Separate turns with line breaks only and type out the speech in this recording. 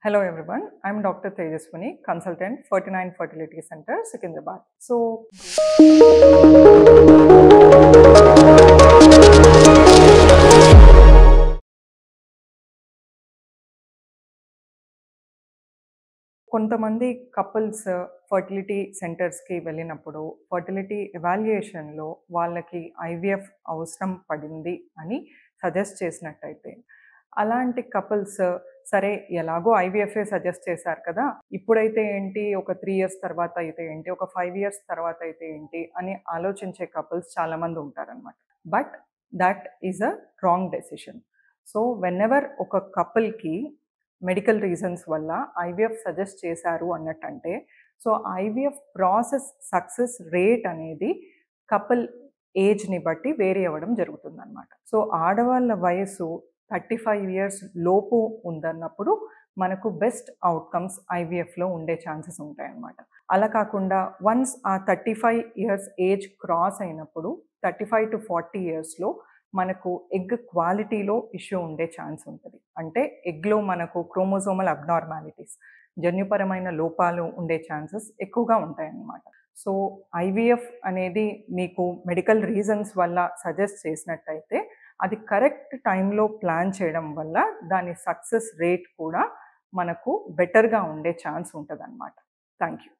Hello everyone, I'm Dr. Tejaswini, consultant 49 Fertility Center, Secunderabad. So, కొంతమంది couples fertility సెంటర్స్కి వెళ్ళినప్పుడు fertility ఎవాల్యుయేషన్లో వాళ్ళకి IVF అవసరం పడింది అని సజెస్ట్ చేసినట్టయితే అలాంటి కపుల్స్ సరే ఎలాగో ఐవీఎఫ్ఏ సజెస్ట్ చేశారు కదా, ఇప్పుడైతే ఏంటి, ఒక 3 years తర్వాత అయితే ఏంటి, ఒక 5 years తర్వాత అయితే ఏంటి అని ఆలోచించే కపుల్స్ చాలామంది ఉంటారనమాట. But that is a wrong decision. So whenever ఒక కపుల్కి మెడికల్ రీజన్స్ వల్ల ఐవీఎఫ్ సజెస్ట్ చేశారు అన్నట్టంటే, so IVF process success rate అనేది కపుల్ ఏజ్ని బట్టి వేరీ అవ్వడం జరుగుతుందన్నమాట. సో ఆడవాళ్ళ వయసు 35 years లోపు ఉందన్నప్పుడు మనకు బెస్ట్ అవుట్కమ్స్ ఐవీఎఫ్లో ఉండే ఛాన్సెస్ ఉంటాయన్నమాట. అలా కాకుండా వన్స్ ఆ 35 years ఏజ్ క్రాస్ అయినప్పుడు 35 to 40 yearsలో మనకు ఎగ్ క్వాలిటీలో ఇష్యూ ఉండే ఛాన్స్ ఉంటుంది. అంటే ఎగ్లో మనకు క్రోమోజోమల్ అబ్నార్మాలిటీస్, జన్యుపరమైన లోపాలు ఉండే ఛాన్సెస్ ఎక్కువగా ఉంటాయన్నమాట. సో ఐవీఎఫ్ అనేది మీకు మెడికల్ రీజన్స్ వల్ల సజెస్ట్ చేసినట్టయితే అది కరెక్ట్ టైంలో ప్లాన్ చేయడం వల్ల దాని సక్సెస్ రేట్ కూడా మనకు బెటర్గా ఉండే ఛాన్స్ ఉంటుందన్నమాట. Thank you.